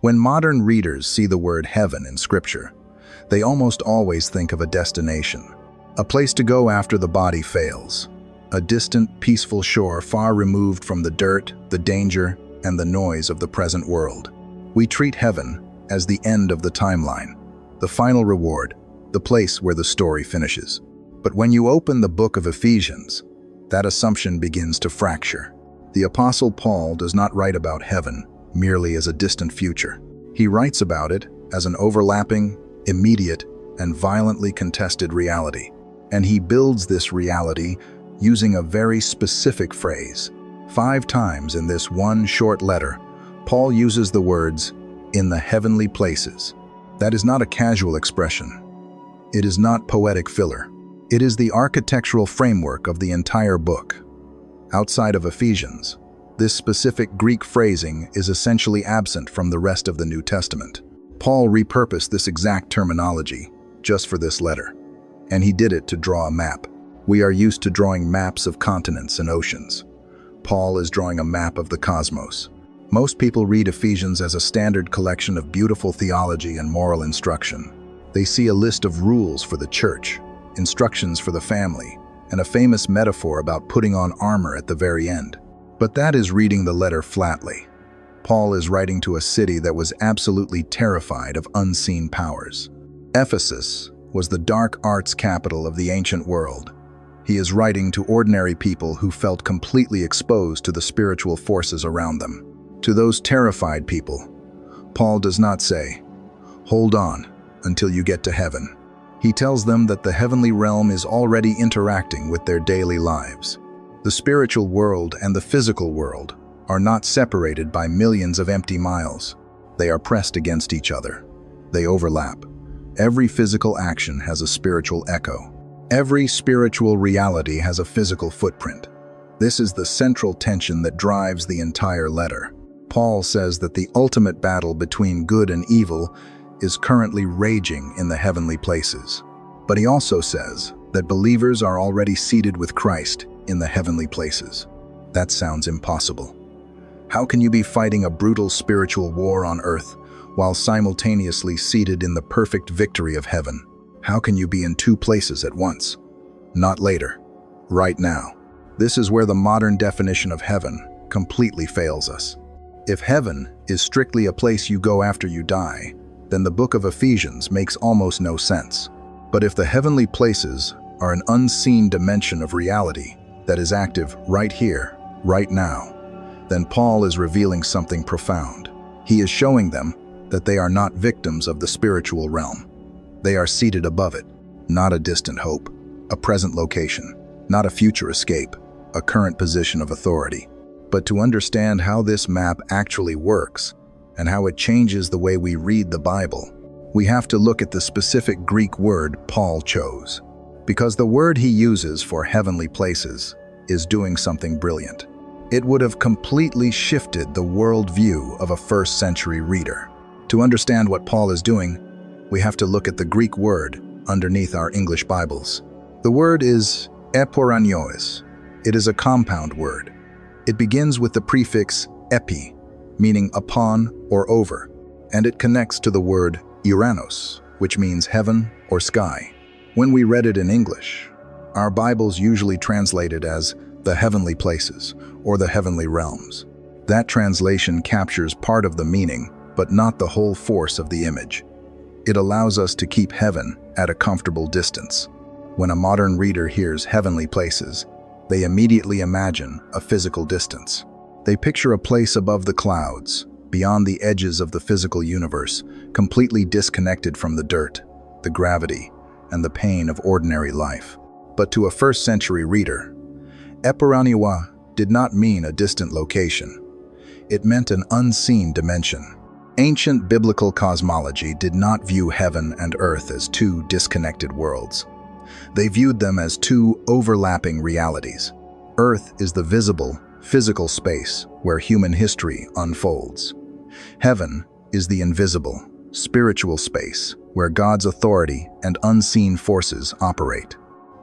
When modern readers see the word heaven in Scripture, they almost always think of a destination, a place to go after the body fails, a distant, peaceful shore far removed from the dirt, the danger, and the noise of the present world. We treat heaven as the end of the timeline, the final reward, the place where the story finishes. But when you open the Book of Ephesians, that assumption begins to fracture. The Apostle Paul does not write about heaven merely as a distant future. He writes about it as an overlapping, immediate, and violently contested reality. And he builds this reality using a very specific phrase. 5 times in this one short letter, Paul uses the words, "in the heavenly places." That is not a casual expression. It is not poetic filler. It is the architectural framework of the entire book. Outside of Ephesians, this specific Greek phrasing is essentially absent from the rest of the New Testament. Paul repurposed this exact terminology just for this letter, and he did it to draw a map. We are used to drawing maps of continents and oceans. Paul is drawing a map of the cosmos. Most people read Ephesians as a standard collection of beautiful theology and moral instruction. They see a list of rules for the church, instructions for the family, and a famous metaphor about putting on armor at the very end. But that is reading the letter flatly. Paul is writing to a city that was absolutely terrified of unseen powers. Ephesus was the dark arts capital of the ancient world. He is writing to ordinary people who felt completely exposed to the spiritual forces around them. To those terrified people, Paul does not say, "Hold on until you get to heaven." He tells them that the heavenly realm is already interacting with their daily lives. The spiritual world and the physical world are not separated by millions of empty miles. They are pressed against each other. They overlap. Every physical action has a spiritual echo. Every spiritual reality has a physical footprint. This is the central tension that drives the entire letter. Paul says that the ultimate battle between good and evil is currently raging in the heavenly places. But he also says that believers are already seated with Christ in the heavenly places. That sounds impossible. How can you be fighting a brutal spiritual war on earth while simultaneously seated in the perfect victory of heaven? How can you be in 2 places at once? Not later, right now. This is where the modern definition of heaven completely fails us. If heaven is strictly a place you go after you die, then the Book of Ephesians makes almost no sense. But if the heavenly places are an unseen dimension of reality that is active right here, right now, then Paul is revealing something profound. He is showing them that they are not victims of the spiritual realm. They are seated above it, not a distant hope, a present location, not a future escape, a current position of authority. But to understand how this map actually works and how it changes the way we read the Bible, we have to look at the specific Greek word Paul chose. Because the word he uses for heavenly places is doing something brilliant. It would have completely shifted the worldview of a first-century reader. To understand what Paul is doing, we have to look at the Greek word underneath our English Bibles. The word is epouraniois. It is a compound word. It begins with the prefix epi, meaning upon or over, and it connects to the word uranos, which means heaven or sky. When we read it in English, our Bibles usually translate it as the heavenly places or the heavenly realms. That translation captures part of the meaning, but not the whole force of the image. It allows us to keep heaven at a comfortable distance. When a modern reader hears heavenly places, they immediately imagine a physical distance. They picture a place above the clouds, beyond the edges of the physical universe, completely disconnected from the dirt, the gravity, and the pain of ordinary life. But to a first-century reader, epouraniois did not mean a distant location. It meant an unseen dimension. Ancient biblical cosmology did not view heaven and earth as 2 disconnected worlds. They viewed them as 2 overlapping realities. Earth is the visible, physical space where human history unfolds. Heaven is the invisible, spiritual space where God's authority and unseen forces operate.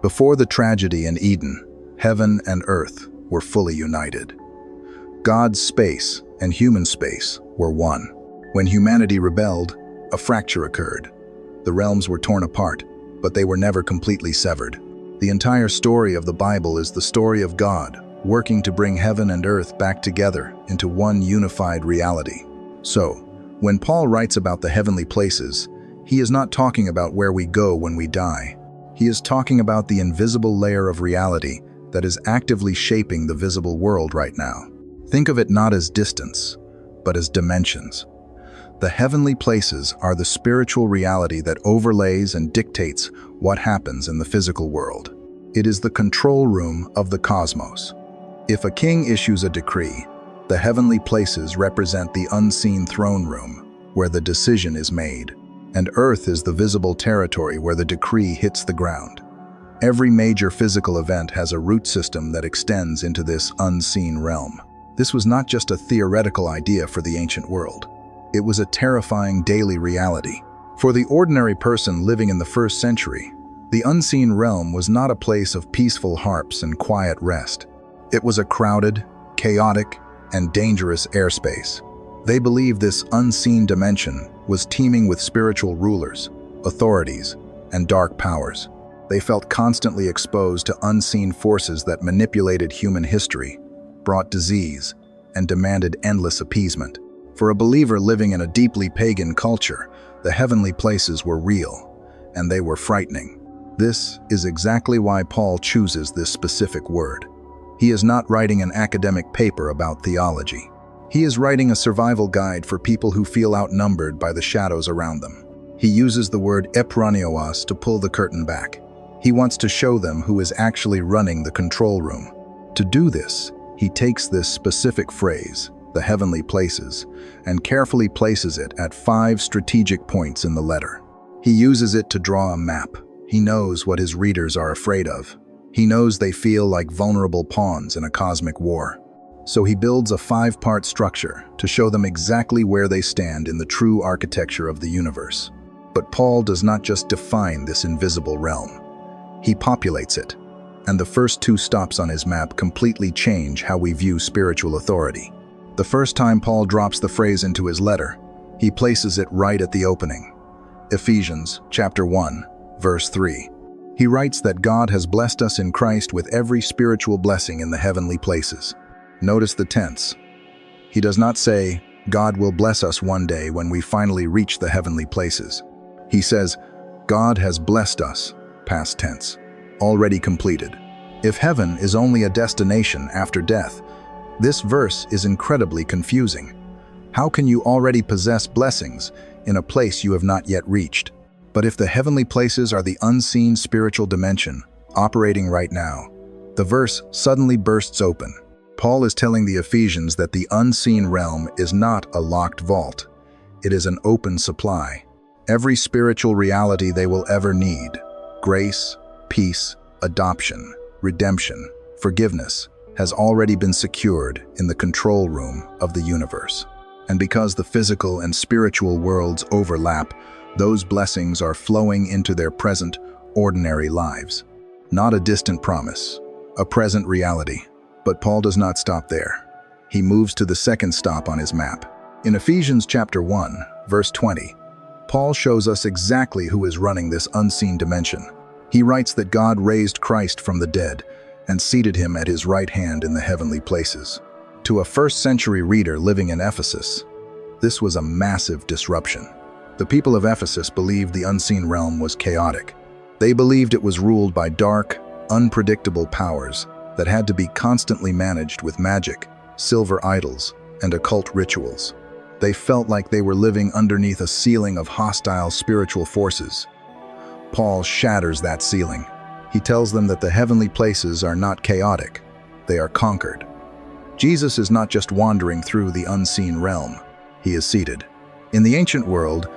Before the tragedy in Eden, heaven and earth were fully united. God's space and human space were one. When humanity rebelled, a fracture occurred. The realms were torn apart, but they were never completely severed. The entire story of the Bible is the story of God working to bring heaven and earth back together into one unified reality. So, when Paul writes about the heavenly places, he is not talking about where we go when we die. He is talking about the invisible layer of reality that is actively shaping the visible world right now. Think of it not as distance, but as dimensions. The heavenly places are the spiritual reality that overlays and dictates what happens in the physical world. It is the control room of the cosmos. If a king issues a decree, the heavenly places represent the unseen throne room, where the decision is made, and earth is the visible territory where the decree hits the ground. Every major physical event has a root system that extends into this unseen realm. This was not just a theoretical idea for the ancient world. It was a terrifying daily reality. For the ordinary person living in the first century, the unseen realm was not a place of peaceful harps and quiet rest. It was a crowded, chaotic, and dangerous airspace. They believed this unseen dimension was teeming with spiritual rulers, authorities, and dark powers. They felt constantly exposed to unseen forces that manipulated human history, brought disease, and demanded endless appeasement. For a believer living in a deeply pagan culture, the heavenly places were real, and they were frightening. This is exactly why Paul chooses this specific word. He is not writing an academic paper about theology. He is writing a survival guide for people who feel outnumbered by the shadows around them. He uses the word epouraniois to pull the curtain back. He wants to show them who is actually running the control room. To do this, he takes this specific phrase, the heavenly places, and carefully places it at 5 strategic points in the letter. He uses it to draw a map. He knows what his readers are afraid of. He knows they feel like vulnerable pawns in a cosmic war. So he builds a 5-part structure to show them exactly where they stand in the true architecture of the universe. But Paul does not just define this invisible realm. He populates it, and the first 2 stops on his map completely change how we view spiritual authority. The first time Paul drops the phrase into his letter, he places it right at the opening. Ephesians chapter 1, verse 3. He writes that God has blessed us in Christ with every spiritual blessing in the heavenly places. Notice the tense. He does not say, God will bless us one day when we finally reach the heavenly places. He says, God has blessed us, past tense, already completed. If heaven is only a destination after death, this verse is incredibly confusing. How can you already possess blessings in a place you have not yet reached? But if the heavenly places are the unseen spiritual dimension operating right now, the verse suddenly bursts open. Paul is telling the Ephesians that the unseen realm is not a locked vault. It is an open supply. Every spiritual reality they will ever need, grace, peace, adoption, redemption, forgiveness, has already been secured in the control room of the universe. And because the physical and spiritual worlds overlap, those blessings are flowing into their present, ordinary lives. Not a distant promise, a present reality. But Paul does not stop there. He moves to the second stop on his map. In Ephesians chapter 1, verse 20, Paul shows us exactly who is running this unseen dimension. He writes that God raised Christ from the dead and seated him at his right hand in the heavenly places. To a first-century reader living in Ephesus, this was a massive disruption. The people of Ephesus believed the unseen realm was chaotic. They believed it was ruled by dark, unpredictable powers that had to be constantly managed with magic, silver idols, and occult rituals. They felt like they were living underneath a ceiling of hostile spiritual forces. Paul shatters that ceiling. He tells them that the heavenly places are not chaotic, they are conquered. Jesus is not just wandering through the unseen realm, he is seated. In the ancient world,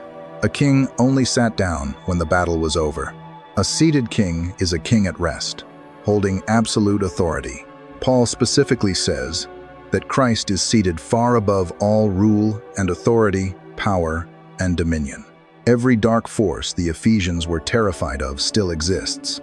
a king only sat down when the battle was over. A seated king is a king at rest, holding absolute authority. Paul specifically says that Christ is seated far above all rule and authority, power, and dominion. Every dark force the Ephesians were terrified of still exists,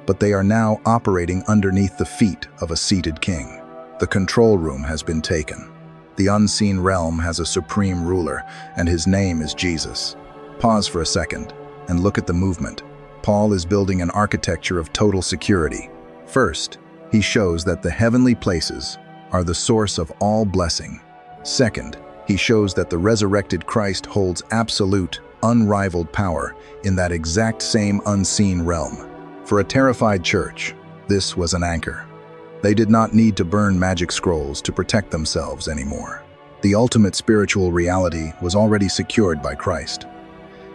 but they are now operating underneath the feet of a seated king. The control room has been taken. The unseen realm has a supreme ruler, and his name is Jesus. Pause for a second and look at the movement. Paul is building an architecture of total security. First, he shows that the heavenly places are the source of all blessing. Second, he shows that the resurrected Christ holds absolute, unrivaled power in that exact same unseen realm. For a terrified church, this was an anchor. They did not need to burn magic scrolls to protect themselves anymore. The ultimate spiritual reality was already secured by Christ.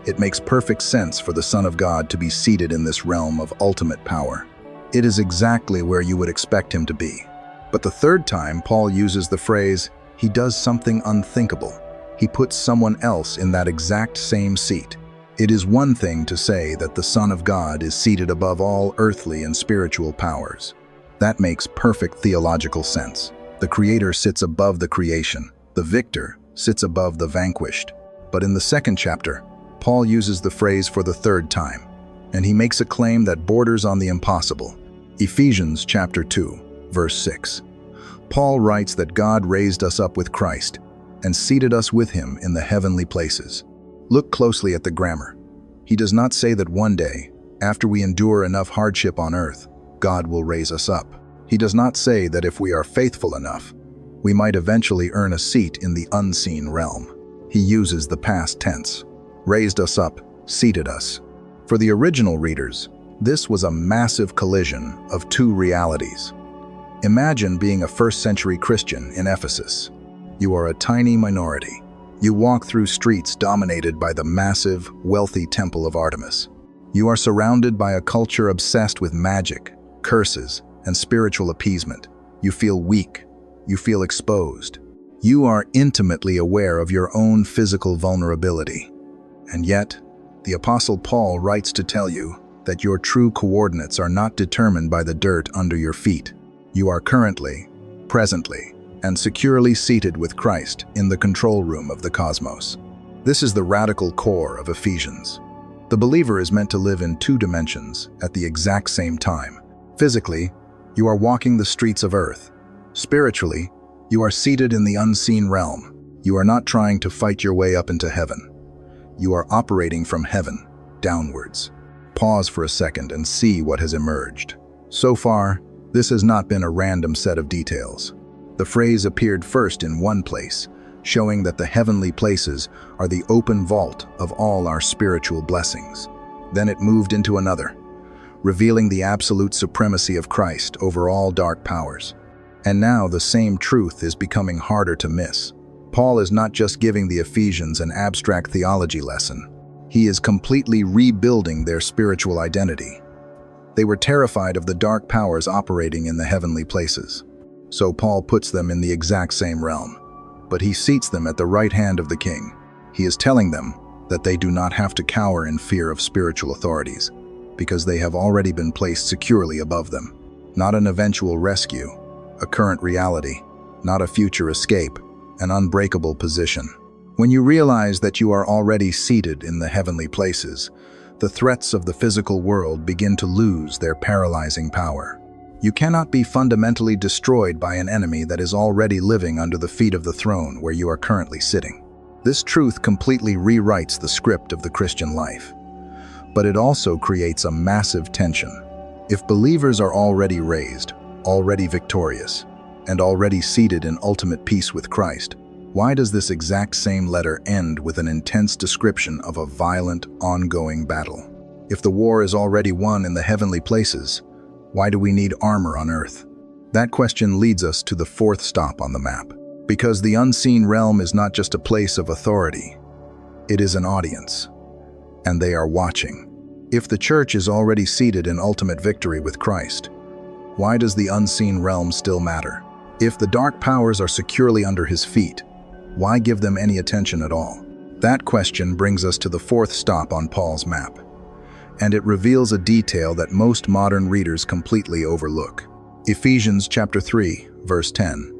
It makes perfect sense for the Son of God to be seated in this realm of ultimate power. It is exactly where you would expect him to be. But the third time Paul uses the phrase, he does something unthinkable. He puts someone else in that exact same seat. It is one thing to say that the Son of God is seated above all earthly and spiritual powers. That makes perfect theological sense. The Creator sits above the creation. The victor sits above the vanquished. But in the second chapter, Paul uses the phrase for the third time, and he makes a claim that borders on the impossible. Ephesians chapter 2, verse 6. Paul writes that God raised us up with Christ and seated us with him in the heavenly places. Look closely at the grammar. He does not say that one day, after we endure enough hardship on earth, God will raise us up. He does not say that if we are faithful enough, we might eventually earn a seat in the unseen realm. He uses the past tense. Raised us up, seated us. For the original readers, this was a massive collision of two realities. Imagine being a first-century Christian in Ephesus. You are a tiny minority. You walk through streets dominated by the massive, wealthy temple of Artemis. You are surrounded by a culture obsessed with magic, curses, and spiritual appeasement. You feel weak. You feel exposed. You are intimately aware of your own physical vulnerability. And yet, the Apostle Paul writes to tell you that your true coordinates are not determined by the dirt under your feet. You are currently, presently, and securely seated with Christ in the control room of the cosmos. This is the radical core of Ephesians. The believer is meant to live in two dimensions at the exact same time. Physically, you are walking the streets of earth. Spiritually, you are seated in the unseen realm. You are not trying to fight your way up into heaven. You are operating from heaven, downwards. Pause for a second and see what has emerged. So far, this has not been a random set of details. The phrase appeared first in one place, showing that the heavenly places are the open vault of all our spiritual blessings. Then it moved into another, revealing the absolute supremacy of Christ over all dark powers. And now the same truth is becoming harder to miss. Paul is not just giving the Ephesians an abstract theology lesson. He is completely rebuilding their spiritual identity. They were terrified of the dark powers operating in the heavenly places. So Paul puts them in the exact same realm. But he seats them at the right hand of the king. He is telling them that they do not have to cower in fear of spiritual authorities, because they have already been placed securely above them. Not an eventual rescue, a current reality, not a future escape, an unbreakable position. When you realize that you are already seated in the heavenly places, the threats of the physical world begin to lose their paralyzing power. You cannot be fundamentally destroyed by an enemy that is already living under the feet of the throne where you are currently sitting. This truth completely rewrites the script of the Christian life. But it also creates a massive tension. If believers are already raised, already victorious, and already seated in ultimate peace with Christ, why does this exact same letter end with an intense description of a violent, ongoing battle? If the war is already won in the heavenly places, why do we need armor on earth? That question leads us to the fourth stop on the map. Because the unseen realm is not just a place of authority, it is an audience, and they are watching. If the church is already seated in ultimate victory with Christ, why does the unseen realm still matter? If the dark powers are securely under his feet, why give them any attention at all? That question brings us to the fourth stop on Paul's map, and it reveals a detail that most modern readers completely overlook. Ephesians chapter 3, verse 10.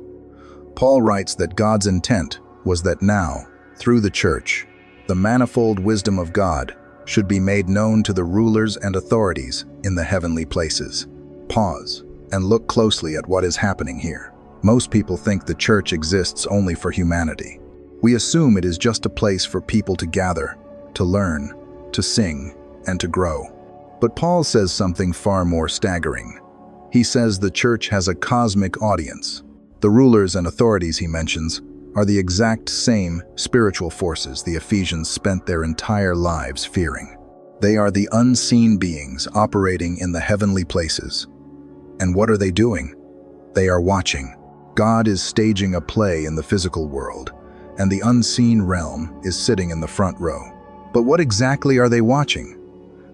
Paul writes that God's intent was that now, through the church, the manifold wisdom of God should be made known to the rulers and authorities in the heavenly places. Pause and look closely at what is happening here. Most people think the church exists only for humanity. We assume it is just a place for people to gather, to learn, to sing, and to grow. But Paul says something far more staggering. He says the church has a cosmic audience. The rulers and authorities he mentions are the exact same spiritual forces the Ephesians spent their entire lives fearing. They are the unseen beings operating in the heavenly places. And what are they doing? They are watching. God is staging a play in the physical world, and the unseen realm is sitting in the front row. But what exactly are they watching?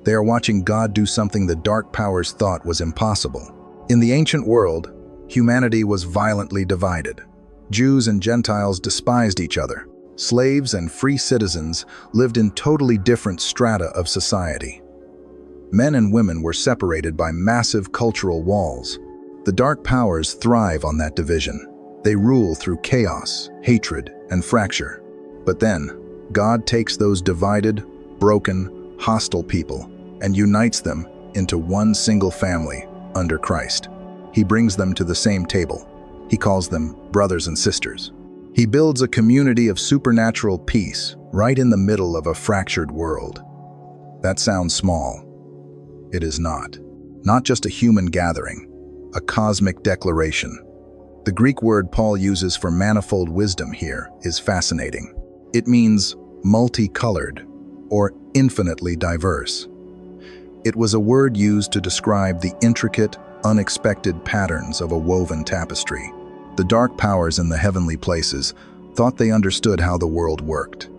They are watching God do something the dark powers thought was impossible. In the ancient world, humanity was violently divided. Jews and Gentiles despised each other. Slaves and free citizens lived in totally different strata of society. Men and women were separated by massive cultural walls. The dark powers thrive on that division. They rule through chaos, hatred, and fracture. But then, God takes those divided, broken, hostile people and unites them into one single family under Christ. He brings them to the same table. He calls them brothers and sisters. He builds a community of supernatural peace right in the middle of a fractured world. That sounds small. It is not. Not just a human gathering, a cosmic declaration. The Greek word Paul uses for manifold wisdom here is fascinating. It means multicolored or infinitely diverse. It was a word used to describe the intricate, unexpected patterns of a woven tapestry. The dark powers in the heavenly places thought they understood how the world worked.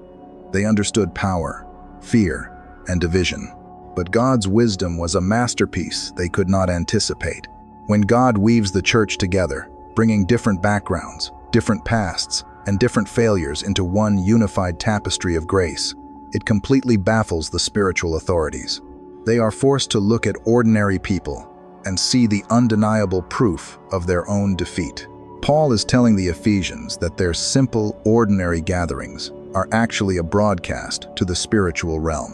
They understood power, fear, and division. But God's wisdom was a masterpiece they could not anticipate. When God weaves the church together, bringing different backgrounds, different pasts, and different failures into one unified tapestry of grace, it completely baffles the spiritual authorities. They are forced to look at ordinary people and see the undeniable proof of their own defeat. Paul is telling the Ephesians that their simple, ordinary gatherings are actually a broadcast to the spiritual realm.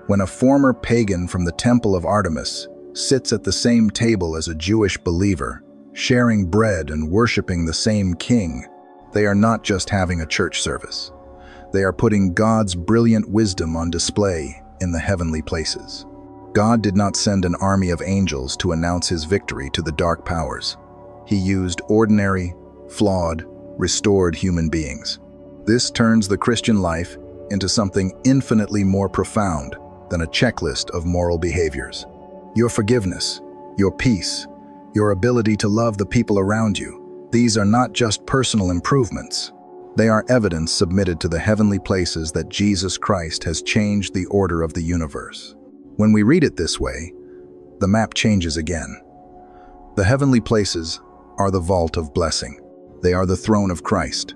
When a former pagan from the temple of Artemis sits at the same table as a Jewish believer, sharing bread and worshiping the same king, they are not just having a church service. They are putting God's brilliant wisdom on display in the heavenly places. God did not send an army of angels to announce his victory to the dark powers. He used ordinary, flawed, restored human beings. This turns the Christian life into something infinitely more profound than a checklist of moral behaviors. Your forgiveness, your peace, your ability to love the people around you, these are not just personal improvements. They are evidence submitted to the heavenly places that Jesus Christ has changed the order of the universe. When we read it this way, the map changes again. The heavenly places are the vault of blessing. They are the throne of Christ.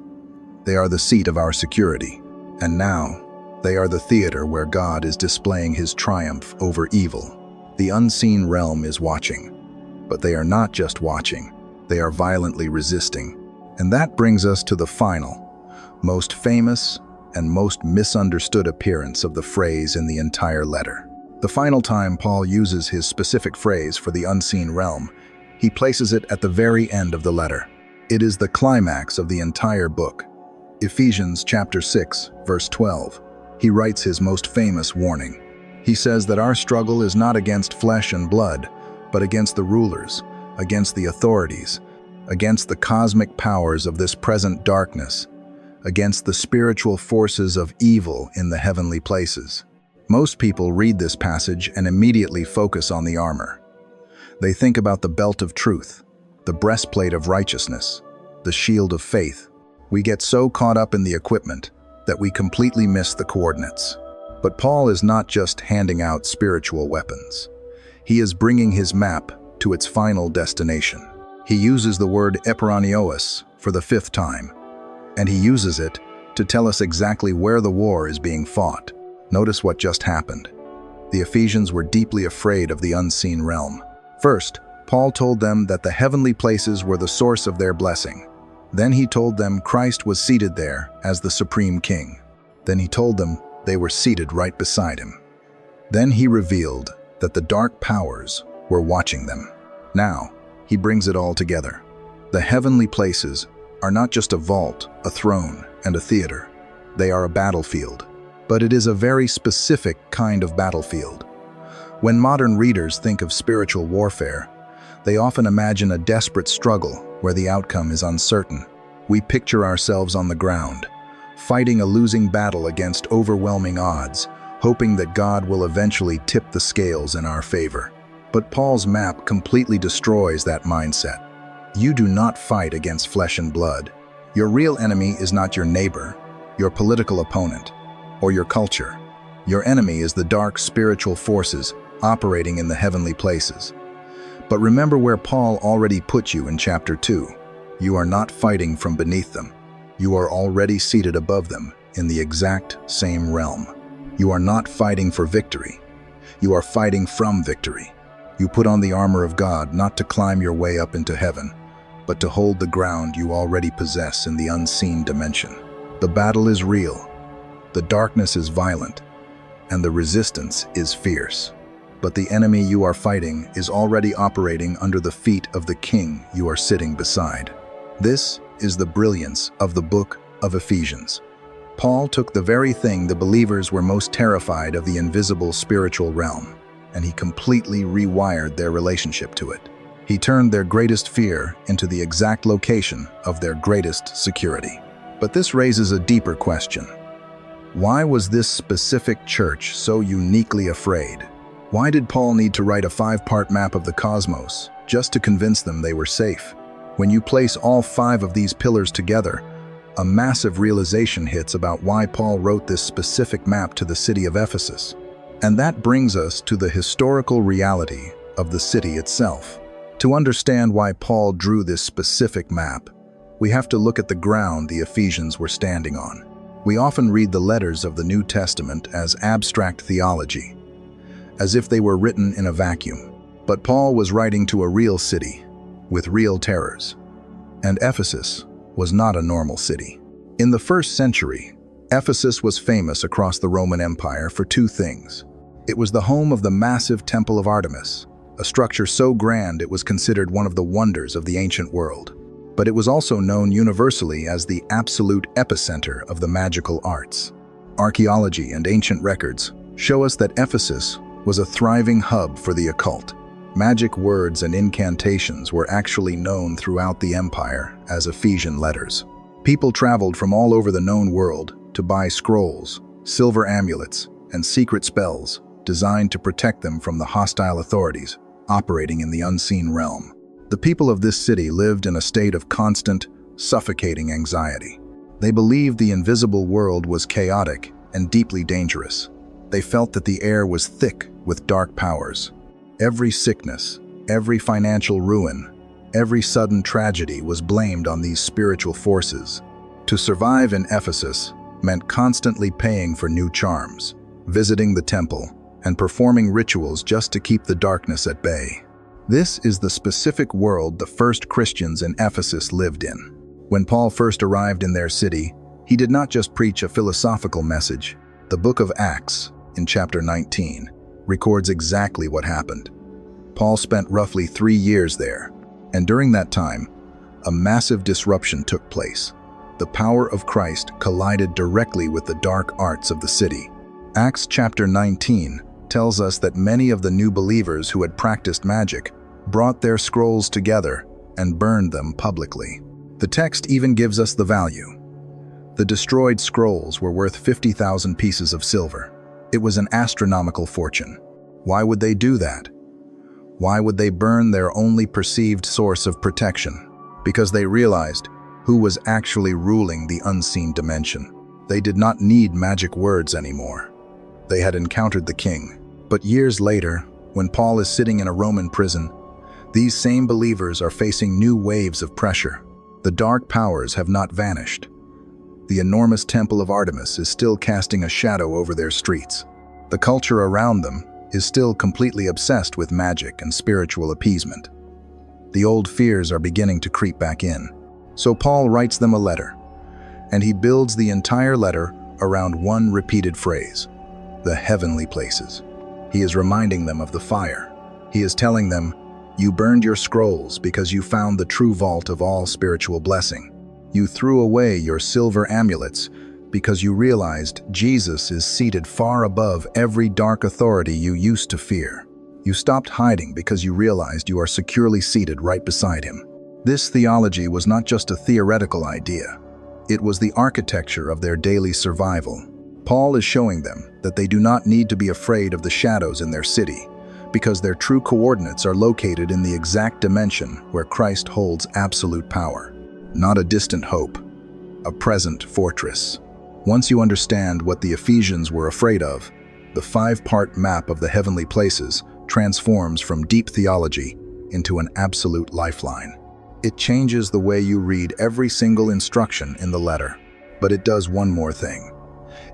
They are the seat of our security. And now, they are the theater where God is displaying his triumph over evil. The unseen realm is watching. But they are not just watching. They are violently resisting. And that brings us to the final, most famous and most misunderstood appearance of the phrase in the entire letter. The final time Paul uses his specific phrase for the unseen realm, he places it at the very end of the letter. It is the climax of the entire book. Ephesians chapter 6, verse 12. He writes his most famous warning. He says that our struggle is not against flesh and blood, but against the rulers, against the authorities, against the cosmic powers of this present darkness, against the spiritual forces of evil in the heavenly places. Most people read this passage and immediately focus on the armor. They think about the belt of truth, the breastplate of righteousness, the shield of faith. We get so caught up in the equipment that we completely miss the coordinates. But Paul is not just handing out spiritual weapons. He is bringing his map to its final destination. He uses the word epouraniois for the 5th time, and he uses it to tell us exactly where the war is being fought. Notice what just happened. The Ephesians were deeply afraid of the unseen realm. First, Paul told them that the heavenly places were the source of their blessing. Then he told them Christ was seated there as the supreme king. Then he told them they were seated right beside him. Then he revealed that the dark powers were watching them. Now, he brings it all together. The heavenly places are not just a vault, a throne, and a theater. They are a battlefield. But it is a very specific kind of battlefield. When modern readers think of spiritual warfare, they often imagine a desperate struggle where the outcome is uncertain. We picture ourselves on the ground, fighting a losing battle against overwhelming odds, hoping that God will eventually tip the scales in our favor. But Paul's map completely destroys that mindset. You do not fight against flesh and blood. Your real enemy is not your neighbor, your political opponent, or your culture. Your enemy is the dark spiritual forces operating in the heavenly places. But remember where Paul already put you in chapter 2. You are not fighting from beneath them. You are already seated above them in the exact same realm. You are not fighting for victory. You are fighting from victory. You put on the armor of God not to climb your way up into heaven, but to hold the ground you already possess in the unseen dimension. The battle is real. The darkness is violent, and the resistance is fierce. But the enemy you are fighting is already operating under the feet of the king you are sitting beside. This is the brilliance of the Book of Ephesians. Paul took the very thing the believers were most terrified of, the invisible spiritual realm, and he completely rewired their relationship to it. He turned their greatest fear into the exact location of their greatest security. But this raises a deeper question. Why was this specific church so uniquely afraid? Why did Paul need to write a 5-part map of the cosmos just to convince them they were safe? When you place all 5 of these pillars together, a massive realization hits about why Paul wrote this specific map to the city of Ephesus. And that brings us to the historical reality of the city itself. To understand why Paul drew this specific map, we have to look at the ground the Ephesians were standing on. We often read the letters of the New Testament as abstract theology, as if they were written in a vacuum. But Paul was writing to a real city with real terrors. And Ephesus was not a normal city. In the 1st century, Ephesus was famous across the Roman Empire for 2 things. It was the home of the massive Temple of Artemis, a structure so grand it was considered one of the wonders of the ancient world. But it was also known universally as the absolute epicenter of the magical arts. Archaeology and ancient records show us that Ephesus was a thriving hub for the occult. Magic words and incantations were actually known throughout the empire as Ephesian letters. People traveled from all over the known world to buy scrolls, silver amulets, and secret spells designed to protect them from the hostile authorities operating in the unseen realm. The people of this city lived in a state of constant, suffocating anxiety. They believed the invisible world was chaotic and deeply dangerous. They felt that the air was thick with dark powers. Every sickness, every financial ruin, every sudden tragedy was blamed on these spiritual forces. To survive in Ephesus meant constantly paying for new charms, visiting the temple, and performing rituals just to keep the darkness at bay. This is the specific world the first Christians in Ephesus lived in. When Paul first arrived in their city, he did not just preach a philosophical message. The Book of Acts, in chapter 19, records exactly what happened. Paul spent roughly 3 years there, and during that time, a massive disruption took place. The power of Christ collided directly with the dark arts of the city. Acts chapter 19 tells us that many of the new believers who had practiced magic brought their scrolls together and burned them publicly. The text even gives us the value. The destroyed scrolls were worth 50,000 pieces of silver. It was an astronomical fortune. Why would they do that? Why would they burn their only perceived source of protection? Because they realized who was actually ruling the unseen dimension. They did not need magic words anymore. They had encountered the king. But years later, when Paul is sitting in a Roman prison, these same believers are facing new waves of pressure. The dark powers have not vanished. The enormous Temple of Artemis is still casting a shadow over their streets. The culture around them is still completely obsessed with magic and spiritual appeasement. The old fears are beginning to creep back in. So Paul writes them a letter, and he builds the entire letter around one repeated phrase: the heavenly places. He is reminding them of the fire. He is telling them, You burned your scrolls because you found the true vault of all spiritual blessing. You threw away your silver amulets because you realized Jesus is seated far above every dark authority you used to fear. You stopped hiding because you realized you are securely seated right beside him. This theology was not just a theoretical idea. It was the architecture of their daily survival. Paul is showing them that they do not need to be afraid of the shadows in their city, because their true coordinates are located in the exact dimension where Christ holds absolute power. Not a distant hope, a present fortress. Once you understand what the Ephesians were afraid of, the 5-part map of the heavenly places transforms from deep theology into an absolute lifeline. It changes the way you read every single instruction in the letter. But it does one more thing.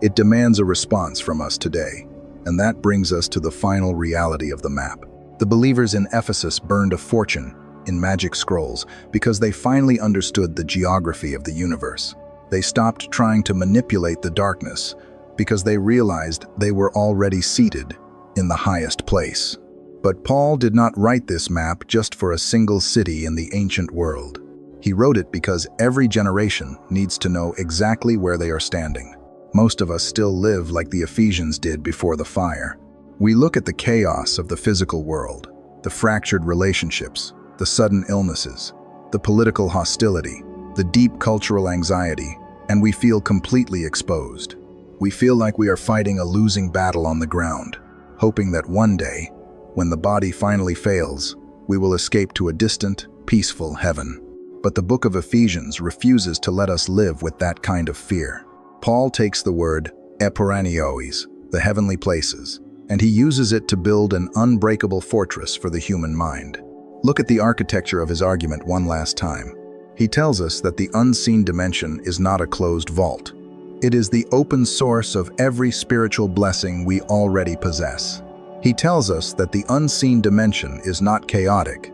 It demands a response from us today, and that brings us to the final reality of the map. The believers in Ephesus burned a fortune in magic scrolls because they finally understood the geography of the universe. They stopped trying to manipulate the darkness because they realized they were already seated in the highest place. But Paul did not write this map just for a single city in the ancient world. He wrote it because every generation needs to know exactly where they are standing. Most of us still live like the Ephesians did before the fire. We look at the chaos of the physical world, the fractured relationships, the sudden illnesses, the political hostility, the deep cultural anxiety, and we feel completely exposed. We feel like we are fighting a losing battle on the ground, hoping that one day, when the body finally fails, we will escape to a distant, peaceful heaven. But the Book of Ephesians refuses to let us live with that kind of fear. Paul takes the word epouraniois, the heavenly places, and he uses it to build an unbreakable fortress for the human mind. Look at the architecture of his argument one last time. He tells us that the unseen dimension is not a closed vault. It is the open source of every spiritual blessing we already possess. He tells us that the unseen dimension is not chaotic.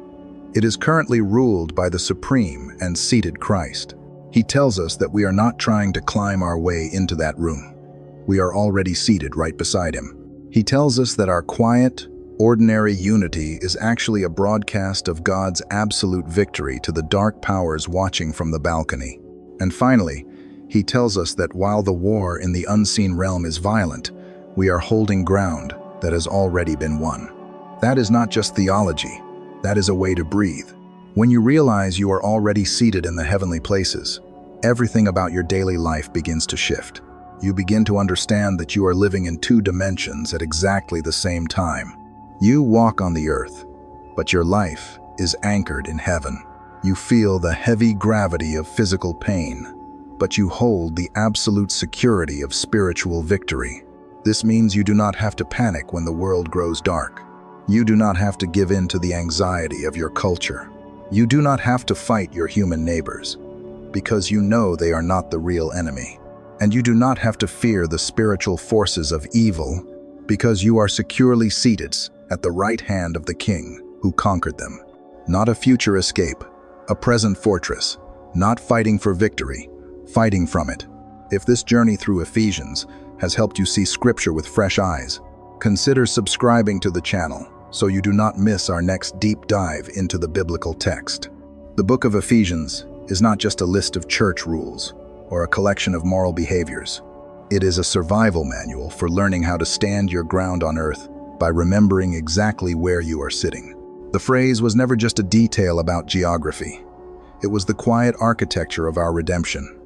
It is currently ruled by the supreme and seated Christ. He tells us that we are not trying to climb our way into that room. We are already seated right beside him. He tells us that our quiet, ordinary unity is actually a broadcast of God's absolute victory to the dark powers watching from the balcony. And finally, he tells us that while the war in the unseen realm is violent, we are holding ground that has already been won. That is not just theology, that is a way to breathe. When you realize you are already seated in the heavenly places, everything about your daily life begins to shift. You begin to understand that you are living in 2 dimensions at exactly the same time. You walk on the earth, but your life is anchored in heaven. You feel the heavy gravity of physical pain, but you hold the absolute security of spiritual victory. This means you do not have to panic when the world grows dark. You do not have to give in to the anxiety of your culture. You do not have to fight your human neighbors, because you know they are not the real enemy. And you do not have to fear the spiritual forces of evil, because you are securely seated at the right hand of the King who conquered them. Not a future escape, a present fortress, not fighting for victory, fighting from it. If this journey through Ephesians has helped you see Scripture with fresh eyes, consider subscribing to the channel so you do not miss our next deep dive into the biblical text. The Book of Ephesians is not just a list of church rules or a collection of moral behaviors. It is a survival manual for learning how to stand your ground on earth by remembering exactly where you are sitting. The phrase was never just a detail about geography. It was the quiet architecture of our redemption.